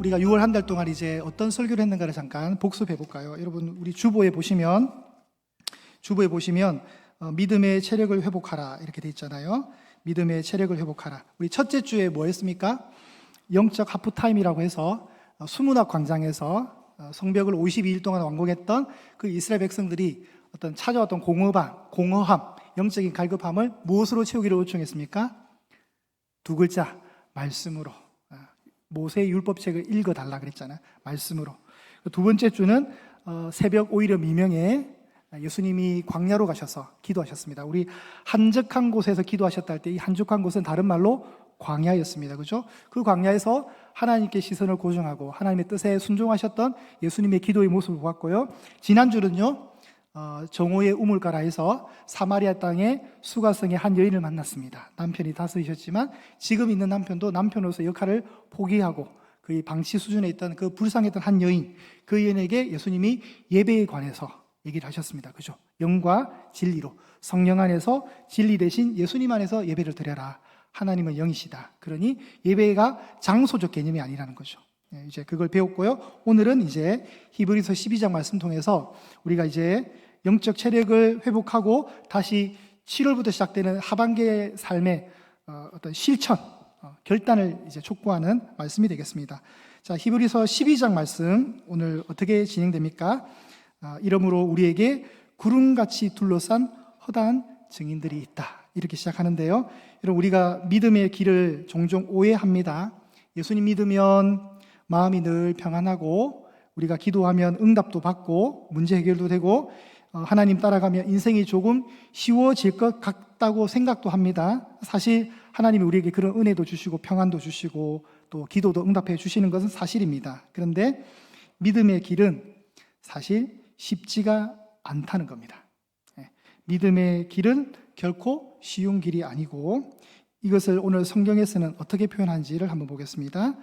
우리가 6월 한 달 동안 이제 어떤 설교를 했는가를 잠깐 복습해 볼까요? 여러분, 우리 주보에 보시면 믿음의 체력을 회복하라 이렇게 돼 있잖아요. 믿음의 체력을 회복하라. 우리 첫째 주에 뭐 했습니까? 영적 하프타임이라고 해서 수문학 광장에서 성벽을 52일 동안 완공했던 그 이스라엘 백성들이 어떤 찾아왔던 공허함, 영적인 갈급함을 무엇으로 채우기를 요청했습니까? 두 글자, 말씀으로. 모세의 율법책을 읽어달라 그랬잖아요. 말씀으로. 두 번째 주는 새벽 오히려 미명에 예수님이 광야로 가셔서 기도하셨습니다. 우리 한적한 곳에서 기도하셨다 할 때 이 한적한 곳은 다른 말로 광야였습니다. 그죠? 그 광야에서 하나님께 시선을 고정하고 하나님의 뜻에 순종하셨던 예수님의 기도의 모습을 보았고요. 지난주는요, 정오의 우물가라에서 사마리아 땅의 수가성의 한 여인을 만났습니다. 남편이 다스리셨지만 지금 있는 남편도 남편으로서 역할을 포기하고 거의 방치 수준에 있던 그 불쌍했던 한 여인, 그 여인에게 예수님이 예배에 관해서 얘기를 하셨습니다. 그죠? 영과 진리로, 성령 안에서 진리 대신 예수님 안에서 예배를 드려라. 하나님은 영이시다. 그러니 예배가 장소적 개념이 아니라는 거죠. 이제 그걸 배웠고요. 오늘은 이제 히브리서 12장 말씀 통해서 우리가 이제 영적 체력을 회복하고 다시 7월부터 시작되는 하반기의 삶의 어떤 실천, 결단을 이제 촉구하는 말씀이 되겠습니다. 자, 히브리서 12장 말씀 오늘 어떻게 진행됩니까? 이러므로 우리에게 구름같이 둘러싼 허다한 증인들이 있다. 이렇게 시작하는데요. 여러분, 우리가 믿음의 길을 종종 오해합니다. 예수님 믿으면 마음이 늘 평안하고 우리가 기도하면 응답도 받고 문제 해결도 되고 하나님 따라가면 인생이 조금 쉬워질 것 같다고 생각도 합니다. 사실 하나님이 우리에게 그런 은혜도 주시고 평안도 주시고 또 기도도 응답해 주시는 것은 사실입니다. 그런데 믿음의 길은 사실 쉽지가 않다는 겁니다. 믿음의 길은 결코 쉬운 길이 아니고 이것을 오늘 성경에서는 어떻게 표현하는지를 한번 보겠습니다.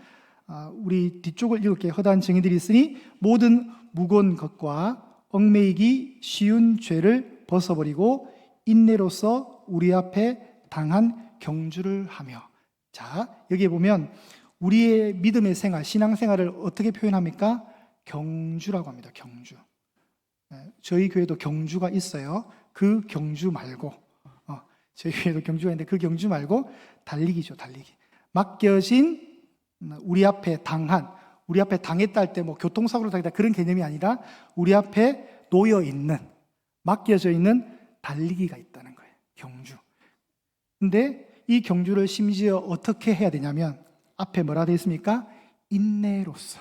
우리 뒤쪽을 읽을게요. 허다한 증인들이 있으니 모든 무거운 것과 얽매이기 쉬운 죄를 벗어버리고 인내로서 우리 앞에 당한 경주를 하며. 자, 여기에 보면 우리의 믿음의 생활, 신앙생활을 어떻게 표현합니까? 경주라고 합니다. 경주. 저희 교회도 경주가 있어요. 그 경주 말고 저희 교회도 경주가 있는데 그 경주 말고 달리기죠. 달리기. 맡겨진 우리 앞에 당했다 할 때 뭐 교통사고로 당했다 그런 개념이 아니라 우리 앞에 놓여 있는, 맡겨져 있는 달리기가 있다는 거예요. 경주. 근데 이 경주를 심지어 어떻게 해야 되냐면 앞에 뭐라 되어 있습니까? 인내로서.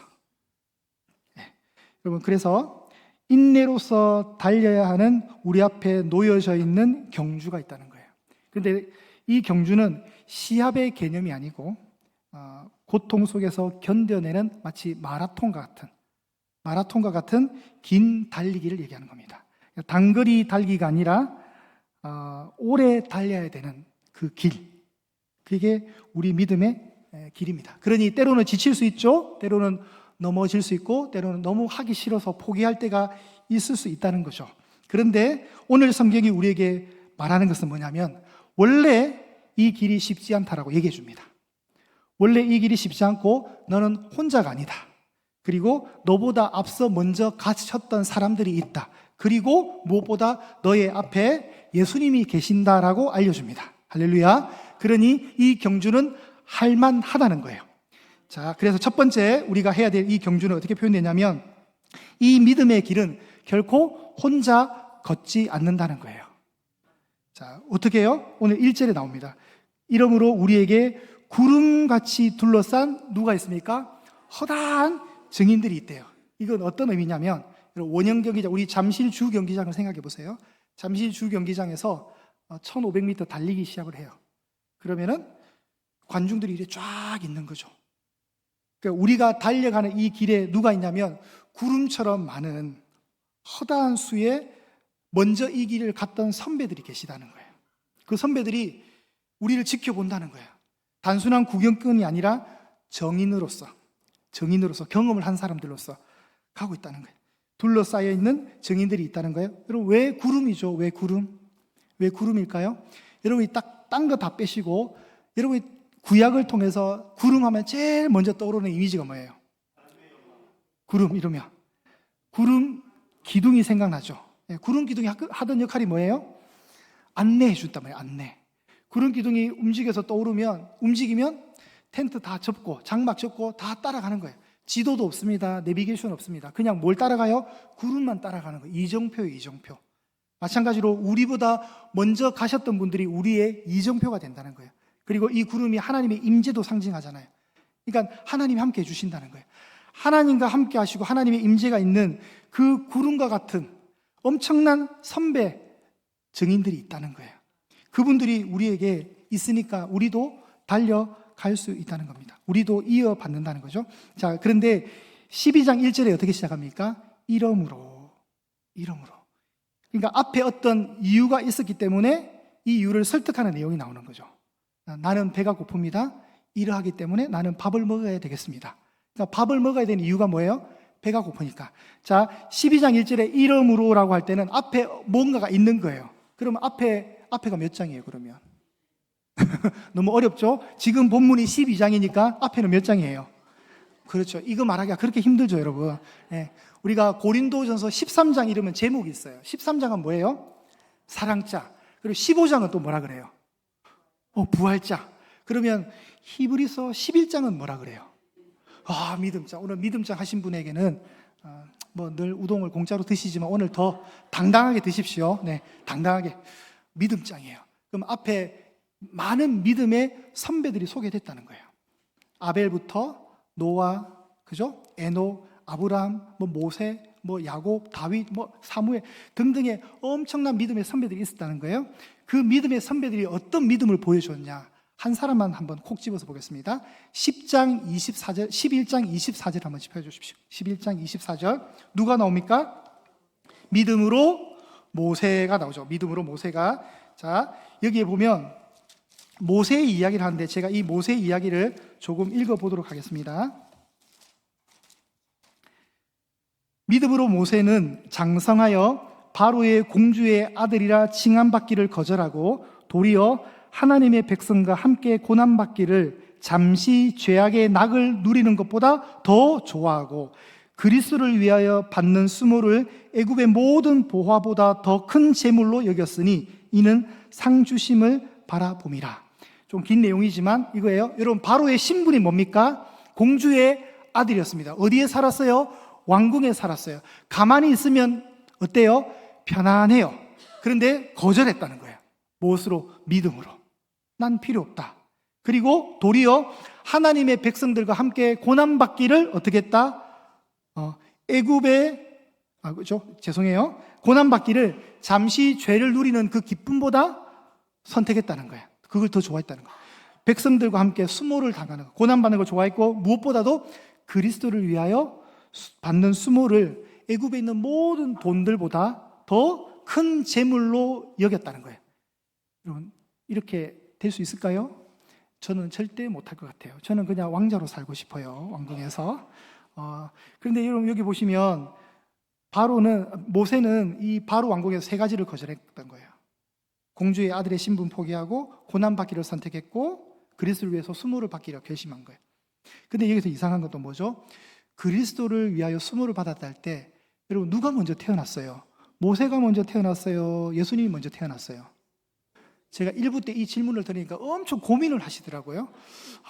여러분, 그래서 인내로서 달려야 하는 우리 앞에 놓여져 있는 경주가 있다는 거예요. 그런데 이 경주는 시합의 개념이 아니고 고통 속에서 견뎌내는 마치 마라톤과 같은 긴 달리기를 얘기하는 겁니다. 단거리 달리기가 아니라 오래 달려야 되는 그 길, 그게 우리 믿음의 길입니다. 그러니 때로는 지칠 수 있죠. 때로는 넘어질 수 있고 때로는 너무 하기 싫어서 포기할 때가 있을 수 있다는 거죠. 그런데 오늘 성경이 우리에게 말하는 것은 뭐냐면 원래 이 길이 쉽지 않다라고 얘기해 줍니다. 원래 이 길이 쉽지 않고 너는 혼자가 아니다. 그리고 너보다 앞서 먼저 갇혔던 사람들이 있다. 그리고 무엇보다 너의 앞에 예수님이 계신다라고 알려줍니다. 할렐루야. 그러니 이 경주는 할만하다는 거예요. 자, 그래서 첫 번째 우리가 해야 될 이 경주는 어떻게 표현되냐면 이 믿음의 길은 결코 혼자 걷지 않는다는 거예요. 자, 어떻게 해요? 오늘 1절에 나옵니다. 이러므로 우리에게 구름같이 둘러싼 누가 있습니까? 허다한 증인들이 있대요. 이건 어떤 의미냐면 원형 경기장, 우리 잠실 주 경기장을 생각해 보세요. 잠실 주 경기장에서 1500m 달리기 시합을 해요. 그러면은 관중들이 이렇게 쫙 있는 거죠. 그러니까 우리가 달려가는 이 길에 누가 있냐면 구름처럼 많은 허다한 수에 먼저 이 길을 갔던 선배들이 계시다는 거예요. 그 선배들이 우리를 지켜본다는 거예요. 단순한 구경꾼이 아니라 정인으로서 경험을 한 사람들로서 가고 있다는 거예요. 둘러싸여 있는 증인들이 있다는 거예요. 여러분, 왜 구름이죠? 왜 구름일까요? 여러분이 딴 거 다 빼시고 여러분이 구약을 통해서 구름하면 제일 먼저 떠오르는 이미지가 뭐예요? 구름 이러면 구름 기둥이 생각나죠. 구름 기둥이 하던 역할이 뭐예요? 안내해 준단 말이에요. 안내. 구름 기둥이 움직이면 텐트 다 접고 장막 접고 다 따라가는 거예요. 지도도 없습니다. 내비게이션 없습니다. 그냥 뭘 따라가요? 구름만 따라가는 거예요. 이정표예요. 이정표. 마찬가지로 우리보다 먼저 가셨던 분들이 우리의 이정표가 된다는 거예요. 그리고 이 구름이 하나님의 임재도 상징하잖아요. 그러니까 하나님이 함께 해주신다는 거예요. 하나님과 함께 하시고 하나님의 임재가 있는 그 구름과 같은 엄청난 선배 증인들이 있다는 거예요. 그분들이 우리에게 있으니까 우리도 달려갈 수 있다는 겁니다. 우리도 이어받는다는 거죠. 자, 그런데 12장 1절에 어떻게 시작합니까? 이러므로. 그러니까 앞에 어떤 이유가 있었기 때문에 이 이유를 설득하는 내용이 나오는 거죠. 나는 배가 고픕니다. 이러하기 때문에 나는 밥을 먹어야 되겠습니다. 그러니까 밥을 먹어야 되는 이유가 뭐예요? 배가 고프니까. 자, 12장 1절에 이러므로라고 할 때는 앞에 뭔가가 있는 거예요. 그러면 앞에가 몇 장이에요, 그러면? 너무 어렵죠? 지금 본문이 12장이니까 앞에는 몇 장이에요? 그렇죠. 이거 말하기가 그렇게 힘들죠, 여러분. 네. 우리가 고린도전서 13장 이러면 제목이 있어요. 13장은 뭐예요? 사랑자. 그리고 15장은 또 뭐라 그래요? 부활자. 그러면 히브리서 11장은 뭐라 그래요? 믿음자. 오늘 믿음자 하신 분에게는 뭐 늘 우동을 공짜로 드시지만 오늘 더 당당하게 드십시오. 네, 당당하게. 믿음장이에요. 그럼 앞에 많은 믿음의 선배들이 소개됐다는 거예요. 아벨부터 노아, 그죠? 에녹, 아브라함, 모세, 야곱, 다윗, 사무엘 등등의 엄청난 믿음의 선배들이 있었다는 거예요. 그 믿음의 선배들이 어떤 믿음을 보여줬냐? 한 사람만 한번 콕 집어서 보겠습니다. 11장 24절 한번 짚어 주십시오. 11장 24절. 누가 나옵니까? 믿음으로 모세가 나오죠. 믿음으로 모세가. 자, 여기에 보면 모세의 이야기를 하는데 제가 이 모세의 이야기를 조금 읽어보도록 하겠습니다. 믿음으로 모세는 장성하여 바로의 공주의 아들이라 칭함받기를 거절하고 도리어 하나님의 백성과 함께 고난받기를 잠시 죄악의 낙을 누리는 것보다 더 좋아하고 그리스도를 위하여 받는 수모를 애굽의 모든 보화보다 더 큰 재물로 여겼으니 이는 상 주심을 바라봄이라. 좀 긴 내용이지만 이거예요. 여러분, 바로의 신분이 뭡니까? 공주의 아들이었습니다. 어디에 살았어요? 왕궁에 살았어요. 가만히 있으면 어때요? 편안해요. 그런데 거절했다는 거예요. 무엇으로? 믿음으로. 난 필요 없다. 그리고 도리어 하나님의 백성들과 함께 고난받기를 어떻게 했다? 애굽의 고난받기를 잠시 죄를 누리는 그 기쁨보다 선택했다는 거예요. 그걸 더 좋아했다는 거예요. 백성들과 함께 수모를 당하는 거, 고난받는 걸 좋아했고 무엇보다도 그리스도를 위하여 받는 수모를 애굽에 있는 모든 돈들보다 더 큰 재물로 여겼다는 거예요. 여러분, 이렇게 될 수 있을까요? 저는 절대 못할 것 같아요. 저는 그냥 왕자로 살고 싶어요. 왕궁에서. 그런데 여러분, 여기 보시면 모세는 이 바로 왕궁에서 세 가지를 거절했던 거예요. 공주의 아들의 신분 포기하고 고난받기를 선택했고 그리스도를 위해서 수모를 받기로 결심한 거예요. 근데 여기서 이상한 것도 뭐죠? 그리스도를 위하여 수모를 받았다 할 때 여러분, 누가 먼저 태어났어요? 모세가 먼저 태어났어요? 예수님이 먼저 태어났어요? 제가 1부 때 이 질문을 드리니까 엄청 고민을 하시더라고요.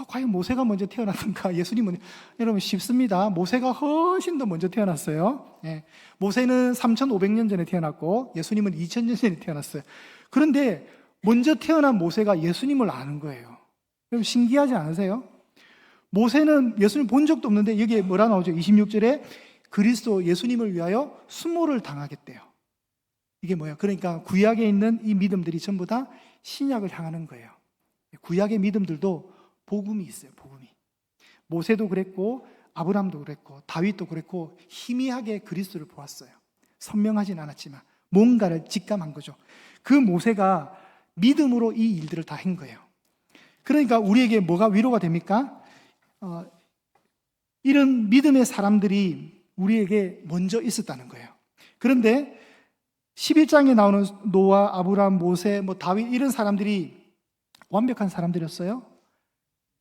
과연 모세가 먼저 태어났는가? 예수님 먼저. 여러분, 쉽습니다. 모세가 훨씬 더 먼저 태어났어요. 예. 모세는 3,500년 전에 태어났고 예수님은 2,000년 전에 태어났어요. 그런데 먼저 태어난 모세가 예수님을 아는 거예요. 여러분, 신기하지 않으세요? 모세는 예수님 본 적도 없는데 여기에 뭐라 나오죠? 26절에 그리스도 예수님을 위하여 수모를 당하겠대요. 이게 뭐야? 그러니까 구약에 있는 이 믿음들이 전부 다 신약을 향하는 거예요. 구약의 믿음들도 복음이 있어요. 복음이. 모세도 그랬고 아브라함도 그랬고 다윗도 그랬고 희미하게 그리스도를 보았어요. 선명하진 않았지만 뭔가를 직감한 거죠. 그 모세가 믿음으로 이 일들을 다 한 거예요. 그러니까 우리에게 뭐가 위로가 됩니까? 이런 믿음의 사람들이 우리에게 먼저 있었다는 거예요. 그런데 11장에 나오는 노아, 아브라함, 모세, 다윗 이런 사람들이 완벽한 사람들이었어요?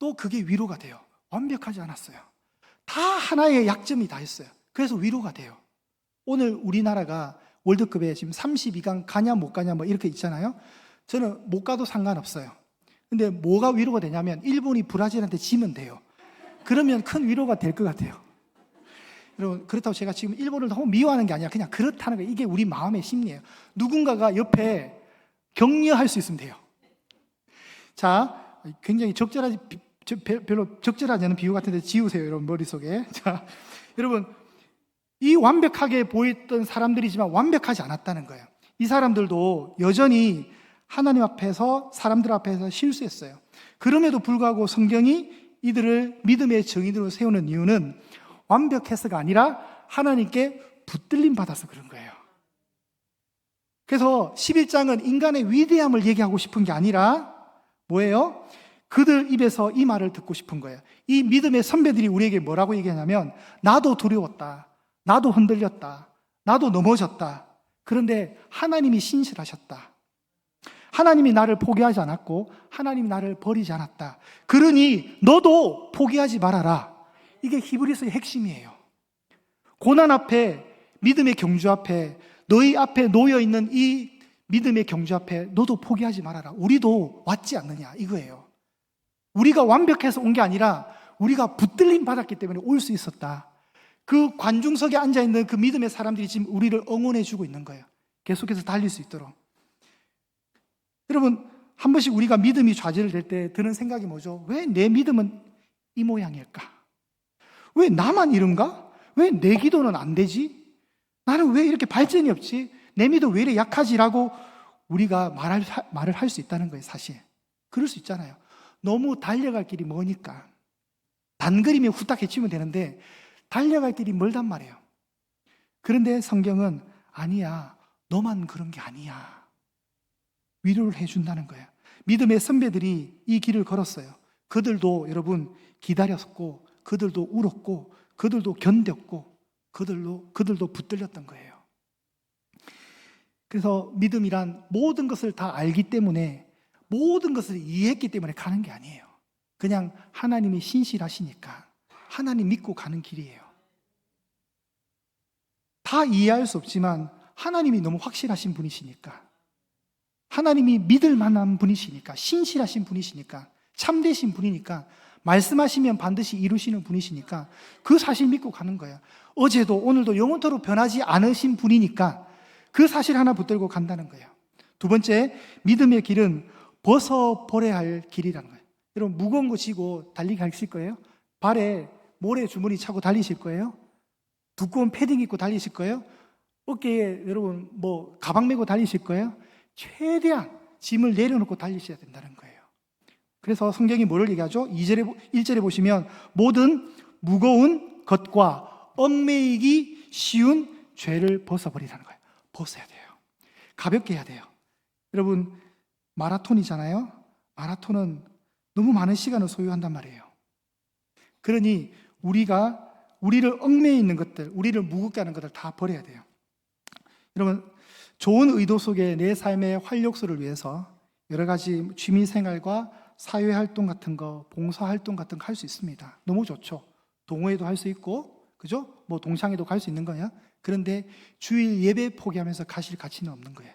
또 그게 위로가 돼요. 완벽하지 않았어요. 다 하나의 약점이 다 있어요. 그래서 위로가 돼요. 오늘 우리나라가 월드컵에 지금 32강 가냐 못 가냐 뭐 이렇게 있잖아요. 저는 못 가도 상관없어요. 근데 뭐가 위로가 되냐면 일본이 브라질한테 지면 돼요. 그러면 큰 위로가 될 것 같아요. 여러분, 그렇다고 제가 지금 일본을 너무 미워하는 게 아니라 그냥 그렇다는 거예요. 이게 우리 마음의 심리예요. 누군가가 옆에 격려할 수 있으면 돼요. 자, 굉장히 별로 적절하지 않은 비유 같은데 지우세요, 여러분 머릿속에. 자, 여러분, 이 완벽하게 보였던 사람들이지만 완벽하지 않았다는 거예요. 이 사람들도 여전히 하나님 앞에서, 사람들 앞에서 실수했어요. 그럼에도 불구하고 성경이 이들을 믿음의 증인으로 세우는 이유는 완벽해서가 아니라 하나님께 붙들림 받아서 그런 거예요. 그래서 11장은 인간의 위대함을 얘기하고 싶은 게 아니라 뭐예요? 그들 입에서 이 말을 듣고 싶은 거예요. 이 믿음의 선배들이 우리에게 뭐라고 얘기하냐면, 나도 두려웠다, 나도 흔들렸다, 나도 넘어졌다. 그런데 하나님이 신실하셨다. 하나님이 나를 포기하지 않았고 하나님이 나를 버리지 않았다. 그러니 너도 포기하지 말아라. 이게 히브리서의 핵심이에요. 고난 앞에, 믿음의 경주 앞에, 너희 앞에 놓여있는 이 믿음의 경주 앞에 너도 포기하지 말아라. 우리도 왔지 않느냐 이거예요. 우리가 완벽해서 온 게 아니라 우리가 붙들림 받았기 때문에 올 수 있었다. 그 관중석에 앉아있는 그 믿음의 사람들이 지금 우리를 응원해 주고 있는 거예요. 계속해서 달릴 수 있도록. 여러분, 한 번씩 우리가 믿음이 좌절될 때 드는 생각이 뭐죠? 왜 내 믿음은 이 모양일까? 왜 나만 이런가? 왜 내 기도는 안 되지? 나는 왜 이렇게 발전이 없지? 내 믿음 왜 이렇게 약하지라고 우리가 말을 할 수 있다는 거예요, 사실. 그럴 수 있잖아요. 너무 달려갈 길이 머니까. 단그림에 후딱 해치면 되는데 달려갈 길이 멀단 말이에요. 그런데 성경은 아니야, 너만 그런 게 아니야. 위로를 해준다는 거예요. 믿음의 선배들이 이 길을 걸었어요. 그들도 여러분 기다렸고, 그들도 울었고, 그들도 견뎠고, 그들도 붙들렸던 거예요. 그래서 믿음이란 모든 것을 다 알기 때문에, 모든 것을 이해했기 때문에 가는 게 아니에요. 그냥 하나님이 신실하시니까 하나님 믿고 가는 길이에요. 다 이해할 수 없지만 하나님이 너무 확실하신 분이시니까, 하나님이 믿을 만한 분이시니까, 신실하신 분이시니까, 참되신 분이니까, 말씀하시면 반드시 이루시는 분이시니까 그 사실 믿고 가는 거예요. 어제도 오늘도 영원토록 변하지 않으신 분이니까 그 사실 하나 붙들고 간다는 거예요. 두 번째, 믿음의 길은 벗어버려야 할 길이라는 거예요. 여러분, 무거운 거 지고 달리기 하실 거예요? 발에 모래 주머니 차고 달리실 거예요? 두꺼운 패딩 입고 달리실 거예요? 어깨에 여러분 가방 메고 달리실 거예요? 최대한 짐을 내려놓고 달리셔야 된다는 거예요. 그래서 성경이 뭐를 얘기하죠? 1절에 보시면 모든 무거운 것과 얽매이기 쉬운 죄를 벗어버리라는 거예요. 벗어야 돼요. 가볍게 해야 돼요. 여러분, 마라톤이잖아요. 마라톤은 너무 많은 시간을 소요한단 말이에요. 그러니 우리를 얽매이 있는 것들, 우리를 무겁게 하는 것들 다 버려야 돼요. 여러분, 좋은 의도 속에 내 삶의 활력소를 위해서 여러 가지 취미생활과 사회활동 같은 거, 봉사활동 같은 거 할 수 있습니다. 너무 좋죠. 동호회도 할 수 있고, 그죠? 동창회도 갈 수 있는 거야. 그런데 주일 예배 포기하면서 가실 가치는 없는 거예요.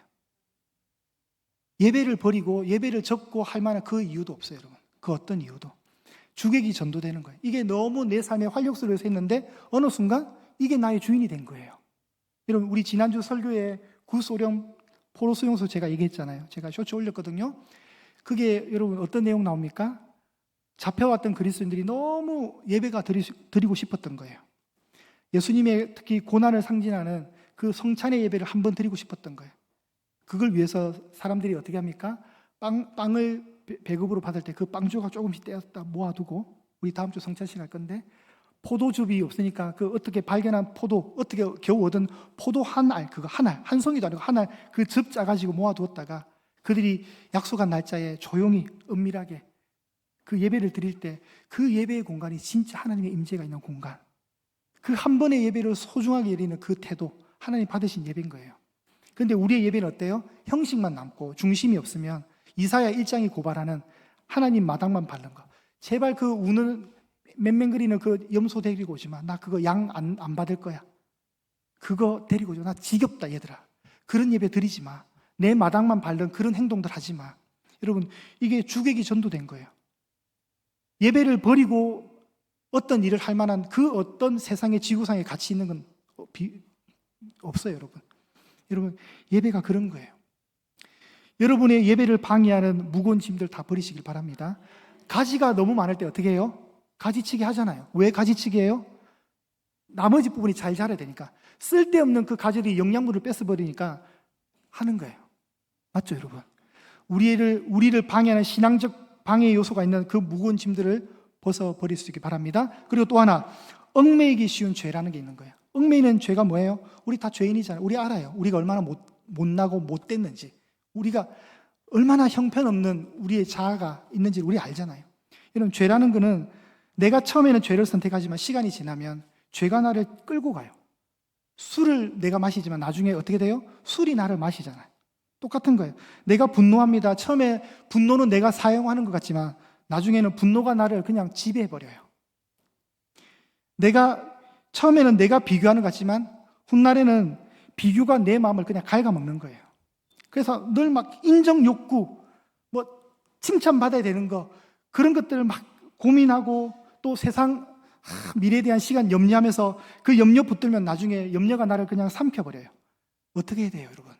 예배를 버리고 예배를 접고 할 만한 그 이유도 없어요, 여러분. 그 어떤 이유도. 주객이 전도되는 거예요. 이게 너무 내 삶의 활력소를 했는데 어느 순간 이게 나의 주인이 된 거예요. 여러분, 우리 지난주 설교에 구소령 포로 수용소 제가 얘기했잖아요. 제가 쇼츠 올렸거든요. 그게 여러분 어떤 내용 나옵니까? 잡혀왔던 그리스도인들이 너무 예배가 드리고 싶었던 거예요. 예수님의 특히 고난을 상징하는 그 성찬의 예배를 한번 드리고 싶었던 거예요. 그걸 위해서 사람들이 어떻게 합니까? 빵을 배급으로 받을 때 그 빵 조각 조금씩 떼었다 모아두고, 우리 다음 주 성찬식 할 건데 포도즙이 없으니까 그 어떻게 발견한 포도, 어떻게 겨우 얻은 포도 한 알, 그거 한 송이도 아니고 한 알, 그 즙 짜가지고 모아두었다가 그들이 약속한 날짜에 조용히 은밀하게 그 예배를 드릴 때 그 예배의 공간이 진짜 하나님의 임재가 있는 공간, 그 한 번의 예배를 소중하게 여기는 그 태도, 하나님 받으신 예배인 거예요. 그런데 우리의 예배는 어때요? 형식만 남고 중심이 없으면 이사야 1장이 고발하는 하나님 마당만 밟는 거. 제발 그 우는 맹맹거리는 그 염소 데리고 오지 마. 나 그거 양 안 받을 거야. 그거 데리고 줘. 나 지겹다 얘들아. 그런 예배 드리지 마. 내 마당만 밟는 그런 행동들 하지 마. 여러분, 이게 주객이 전도된 거예요. 예배를 버리고 어떤 일을 할 만한 그 어떤 세상의 지구상에 가치 있는 건 없어요, 여러분. 여러분, 예배가 그런 거예요. 여러분의 예배를 방해하는 무거운 짐들 다 버리시길 바랍니다. 가지가 너무 많을 때 어떻게 해요? 가지치기 하잖아요. 왜 가지치기 해요? 나머지 부분이 잘 자라야 되니까. 쓸데없는 그 가지들이 영양분을 뺏어버리니까 하는 거예요. 맞죠, 여러분? 우리를 방해하는 신앙적 방해 요소가 있는 그 무거운 짐들을 벗어버릴 수 있기 바랍니다. 그리고 또 하나, 얽매이기 쉬운 죄라는 게 있는 거예요. 얽매이는 죄가 뭐예요? 우리 다 죄인이잖아요. 우리 알아요. 우리가 얼마나 못나고 못됐는지, 우리가 얼마나 형편없는 우리의 자아가 있는지 우리 알잖아요. 여러분, 죄라는 거는 내가 처음에는 죄를 선택하지만 시간이 지나면 죄가 나를 끌고 가요. 술을 내가 마시지만 나중에 어떻게 돼요? 술이 나를 마시잖아요. 똑같은 거예요. 내가 분노합니다. 처음에 분노는 내가 사용하는 것 같지만 나중에는 분노가 나를 그냥 지배해버려요. 처음에는 내가 비교하는 것 같지만 훗날에는 비교가 내 마음을 그냥 갉아먹는 거예요. 그래서 늘 막 인정 욕구, 칭찬받아야 되는 거, 그런 것들을 막 고민하고 또 세상 미래에 대한 시간 염려하면서 그 염려 붙들면 나중에 염려가 나를 그냥 삼켜버려요. 어떻게 해야 돼요, 여러분?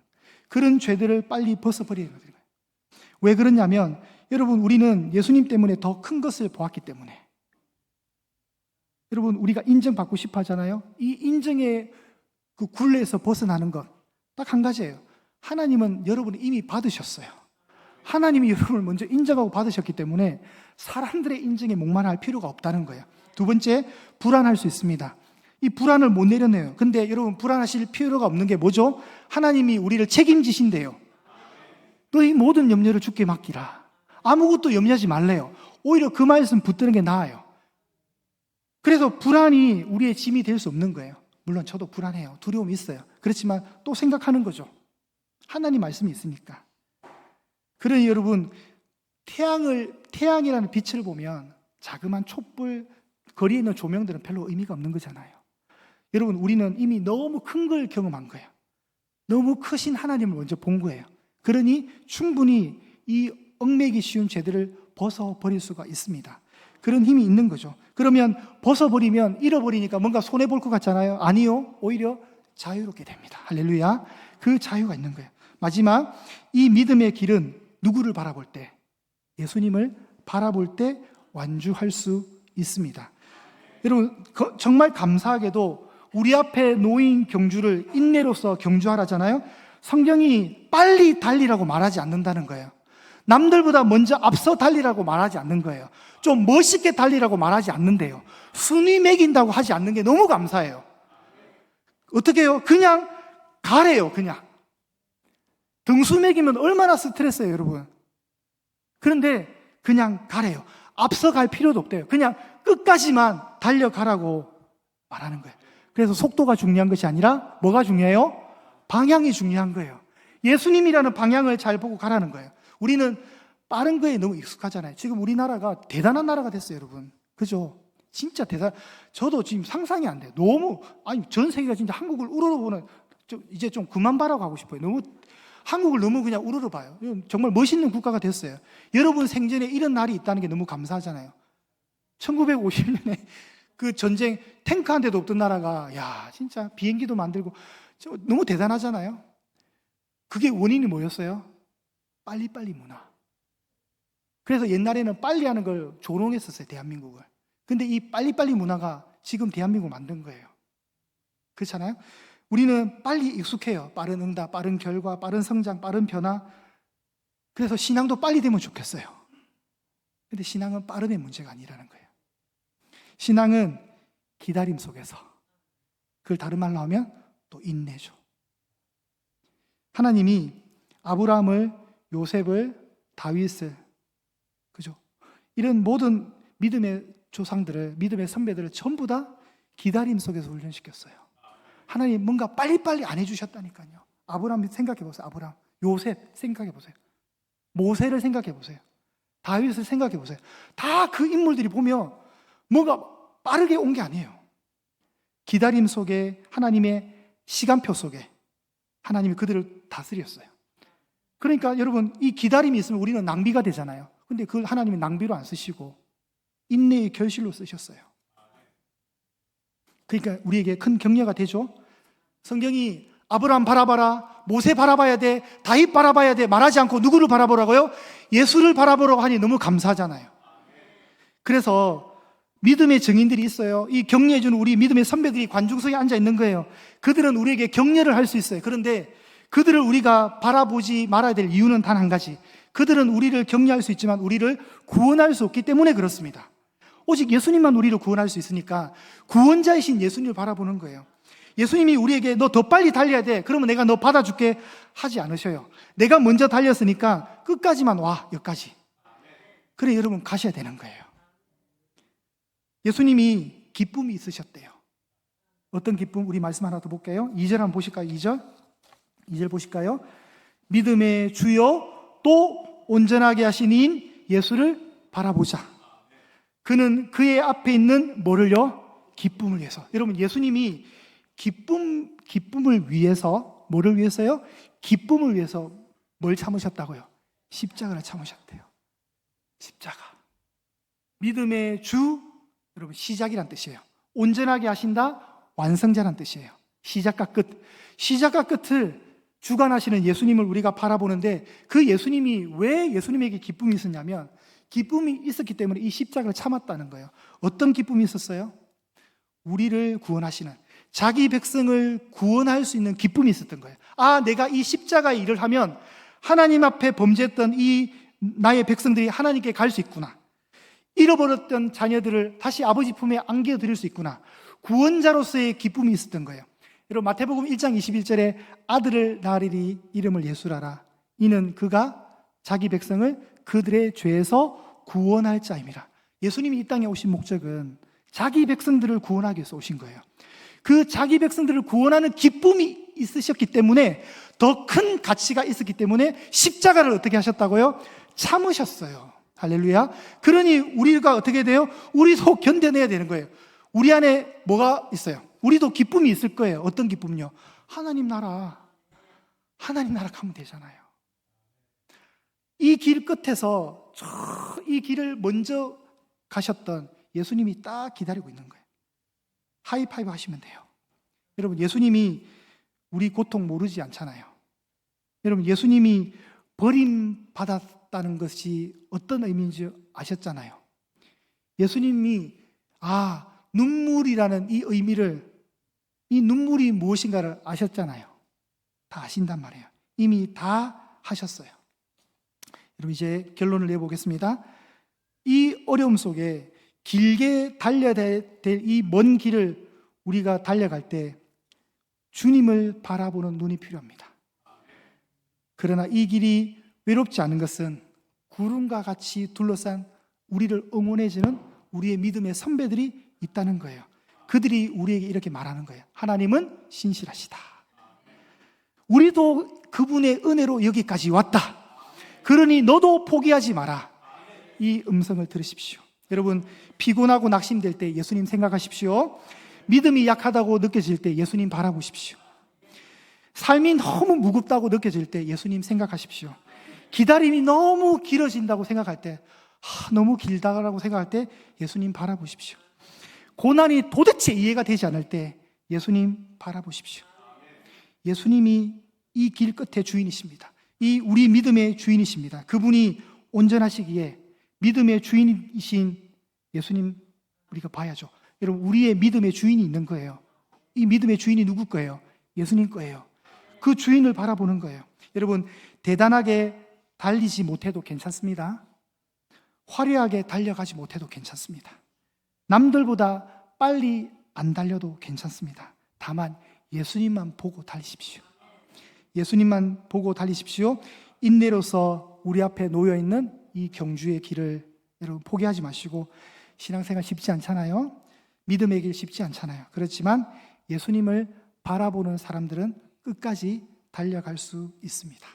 그런 죄들을 빨리 벗어버리는 거예요. 왜 그러냐면 여러분, 우리는 예수님 때문에 더 큰 것을 보았기 때문에. 여러분, 우리가 인정받고 싶어 하잖아요. 이 인정의 그 굴레에서 벗어나는 것 딱 한 가지예요. 하나님은 여러분이 이미 받으셨어요. 하나님이 여러분을 먼저 인정하고 받으셨기 때문에 사람들의 인정에 목마를 필요가 없다는 거예요. 두 번째, 불안할 수 있습니다. 이 불안을 못 내려내요. 근데 여러분, 불안하실 필요가 없는 게 뭐죠? 하나님이 우리를 책임지신대요. 너희 모든 염려를 주께 맡기라. 아무것도 염려하지 말래요. 오히려 그 말씀 붙드는 게 나아요. 그래서 불안이 우리의 짐이 될 수 없는 거예요. 물론 저도 불안해요. 두려움이 있어요. 그렇지만 또 생각하는 거죠. 하나님 말씀이 있으니까. 그러니 여러분, 태양이라는 빛을 보면 자그마한 촛불, 거리에 있는 조명들은 별로 의미가 없는 거잖아요. 여러분, 우리는 이미 너무 큰 걸 경험한 거예요. 너무 크신 하나님을 먼저 본 거예요. 그러니 충분히 이 얽매이기 쉬운 죄들을 벗어버릴 수가 있습니다. 그런 힘이 있는 거죠. 그러면 벗어버리면 잃어버리니까 뭔가 손해볼 것 같잖아요. 아니요, 오히려 자유롭게 됩니다. 할렐루야. 그 자유가 있는 거예요. 마지막, 이 믿음의 길은 누구를 바라볼 때? 예수님을 바라볼 때 완주할 수 있습니다. 여러분, 정말 감사하게도 우리 앞에 놓인 경주를 인내로서 경주하라잖아요. 성경이 빨리 달리라고 말하지 않는다는 거예요. 남들보다 먼저 앞서 달리라고 말하지 않는 거예요. 좀 멋있게 달리라고 말하지 않는데요. 순위 매긴다고 하지 않는 게 너무 감사해요. 어떻게 해요? 그냥 가래요, 그냥. 등수 매기면 얼마나 스트레스예요, 여러분. 그런데 그냥 가래요. 앞서 갈 필요도 없대요. 그냥 끝까지만 달려가라고 말하는 거예요. 그래서 속도가 중요한 것이 아니라 뭐가 중요해요? 방향이 중요한 거예요. 예수님이라는 방향을 잘 보고 가라는 거예요. 우리는 빠른 거에 너무 익숙하잖아요. 지금 우리나라가 대단한 나라가 됐어요, 여러분. 그죠? 진짜 저도 지금 상상이 안 돼요. 전 세계가 진짜 한국을 우러러보는, 이제 좀 그만 봐라고 하고 싶어요. 한국을 너무 그냥 우러러봐요. 정말 멋있는 국가가 됐어요. 여러분 생전에 이런 날이 있다는 게 너무 감사하잖아요. 1950년에 그 전쟁 탱크 한 대도 없던 나라가, 진짜 비행기도 만들고, 너무 대단하잖아요. 그게 원인이 뭐였어요? 빨리빨리 문화. 그래서 옛날에는 빨리 하는 걸 조롱했었어요, 대한민국을. 근데 이 빨리빨리 문화가 지금 대한민국을 만든 거예요. 그렇잖아요? 우리는 빨리 익숙해요. 빠른 응답, 빠른 결과, 빠른 성장, 빠른 변화. 그래서 신앙도 빨리 되면 좋겠어요. 근데 신앙은 빠름의 문제가 아니라는 거예요. 신앙은 기다림 속에서, 그걸 다른 말로 하면 또 인내죠. 하나님이 아브라함을, 요셉을, 다윗을, 그죠? 이런 모든 믿음의 조상들을, 믿음의 선배들을 전부 다 기다림 속에서 훈련시켰어요. 하나님 뭔가 빨리빨리 안 해주셨다니까요. 아브라함 생각해 보세요. 아브라함, 요셉 생각해 보세요. 모세를 생각해 보세요. 다윗을 생각해 보세요. 다 그 인물들이 보면 뭐가 빠르게 온 게 아니에요. 기다림 속에 하나님의 시간표 속에 하나님이 그들을 다스렸어요. 그러니까 여러분, 이 기다림이 있으면 우리는 낭비가 되잖아요. 근데 그걸 하나님이 낭비로 안 쓰시고 인내의 결실로 쓰셨어요. 그러니까 우리에게 큰 격려가 되죠. 성경이 아브라함 바라봐라, 모세 바라봐야 돼, 다윗 바라봐야 돼 말하지 않고 누구를 바라보라고요? 예수를 바라보라고 하니 너무 감사하잖아요. 그래서 믿음의 증인들이 있어요. 이 격려해주는 우리 믿음의 선배들이 관중석에 앉아 있는 거예요. 그들은 우리에게 격려를 할 수 있어요. 그런데 그들을 우리가 바라보지 말아야 될 이유는 단 한 가지. 그들은 우리를 격려할 수 있지만 우리를 구원할 수 없기 때문에 그렇습니다. 오직 예수님만 우리를 구원할 수 있으니까 구원자이신 예수님을 바라보는 거예요. 예수님이 우리에게 너 더 빨리 달려야 돼, 그러면 내가 너 받아줄게 하지 않으셔요. 내가 먼저 달렸으니까 끝까지만 와, 여기까지. 그래 여러분, 가셔야 되는 거예요. 예수님이 기쁨이 있으셨대요. 어떤 기쁨? 우리 말씀 하나 더 볼게요. 2절 한번 보실까요? 2절 보실까요? 믿음의 주요 또 온전하게 하신 이인 예수를 바라보자. 그는 그의 앞에 있는 뭐를요? 기쁨을 위해서. 여러분, 예수님이 기쁨을 위해서, 뭐를 위해서요? 기쁨을 위해서 뭘 참으셨다고요? 십자가를 참으셨대요. 십자가. 믿음의 주, 여러분, 시작이란 뜻이에요. 온전하게 하신다, 완성자란 뜻이에요. 시작과 끝. 시작과 끝을 주관하시는 예수님을 우리가 바라보는데, 그 예수님이 왜 예수님에게 기쁨이 있었냐면 기쁨이 있었기 때문에 이 십자가를 참았다는 거예요. 어떤 기쁨이 있었어요? 우리를 구원하시는, 자기 백성을 구원할 수 있는 기쁨이 있었던 거예요. 아, 내가 이 십자가의 일을 하면 하나님 앞에 범죄했던 이 나의 백성들이 하나님께 갈 수 있구나. 잃어버렸던 자녀들을 다시 아버지 품에 안겨드릴 수 있구나. 구원자로서의 기쁨이 있었던 거예요. 여러분, 마태복음 1장 21절에 아들을 낳으리니 이름을 예수라라. 이는 그가 자기 백성을 그들의 죄에서 구원할 자임이라. 예수님이 이 땅에 오신 목적은 자기 백성들을 구원하기 위해서 오신 거예요. 그 자기 백성들을 구원하는 기쁨이 있으셨기 때문에, 더 큰 가치가 있었기 때문에 십자가를 어떻게 하셨다고요? 참으셨어요. 할렐루야. 그러니 우리가 어떻게 돼요? 우리도 견뎌내야 되는 거예요. 우리 안에 뭐가 있어요? 우리도 기쁨이 있을 거예요. 어떤 기쁨요? 하나님 나라 가면 되잖아요. 이 길 끝에서 이 길을 먼저 가셨던 예수님이 딱 기다리고 있는 거예요. 하이파이브 하시면 돼요. 여러분, 예수님이 우리 고통 모르지 않잖아요. 여러분, 예수님이 버림받았다는 것이 어떤 의미인지 아셨잖아요. 예수님이 눈물이라는 이 의미를, 이 눈물이 무엇인가를 아셨잖아요. 다 아신단 말이에요. 이미 다 하셨어요. 여러분, 이제 결론을 내보겠습니다. 이 어려움 속에 길게 달려야 될 이 먼 길을 우리가 달려갈 때 주님을 바라보는 눈이 필요합니다. 그러나 이 길이 외롭지 않은 것은 구름과 같이 둘러싼 우리를 응원해주는 우리의 믿음의 선배들이 있다는 거예요. 그들이 우리에게 이렇게 말하는 거예요. 하나님은 신실하시다. 우리도 그분의 은혜로 여기까지 왔다. 그러니 너도 포기하지 마라. 이 음성을 들으십시오. 여러분, 피곤하고 낙심될 때 예수님 생각하십시오. 믿음이 약하다고 느껴질 때 예수님 바라보십시오. 삶이 너무 무겁다고 느껴질 때 예수님 생각하십시오. 기다림이 너무 길어진다고 생각할 때, 너무 길다라고 생각할 때 예수님 바라보십시오. 고난이 도대체 이해가 되지 않을 때 예수님 바라보십시오. 예수님이 이 길 끝의 주인이십니다. 이 우리 믿음의 주인이십니다. 그분이 온전하시기에 믿음의 주인이신 예수님 우리가 봐야죠. 여러분, 우리의 믿음의 주인이 있는 거예요. 이 믿음의 주인이 누구 거예요? 예수님 거예요. 그 주인을 바라보는 거예요. 여러분, 대단하게 달리지 못해도 괜찮습니다. 화려하게 달려가지 못해도 괜찮습니다. 남들보다 빨리 안 달려도 괜찮습니다. 다만 예수님만 보고 달리십시오. 예수님만 보고 달리십시오. 인내로서 우리 앞에 놓여있는 이 경주의 길을 여러분 포기하지 마시고, 신앙생활 쉽지 않잖아요. 믿음의 길 쉽지 않잖아요. 그렇지만 예수님을 바라보는 사람들은 끝까지 달려갈 수 있습니다.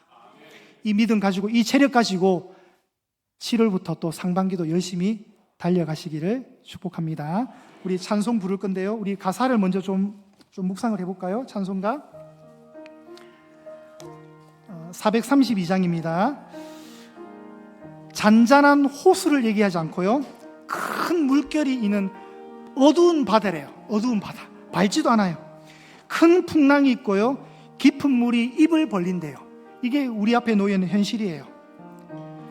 이 믿음 가지고, 이 체력 가지고 7월부터 또 상반기도 열심히 달려가시기를 축복합니다. 우리 찬송 부를 건데요. 우리 가사를 먼저 좀 좀 묵상을 해볼까요? 찬송가 432장입니다. 잔잔한 호수를 얘기하지 않고요, 큰 물결이 있는 어두운 바다래요. 어두운 바다, 밝지도 않아요. 큰 풍랑이 있고요, 깊은 물이 입을 벌린대요. 이게 우리 앞에 놓여있는 현실이에요.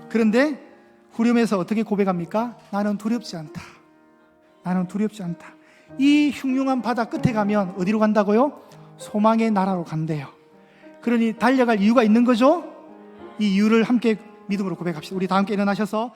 그런데 후렴에서 어떻게 고백합니까? 나는 두렵지 않다. 나는 두렵지 않다. 이 흉흉한 바다 끝에 가면 어디로 간다고요? 소망의 나라로 간대요. 그러니 달려갈 이유가 있는 거죠? 이 이유를 함께 믿음으로 고백합시다. 우리 다 함께 일어나셔서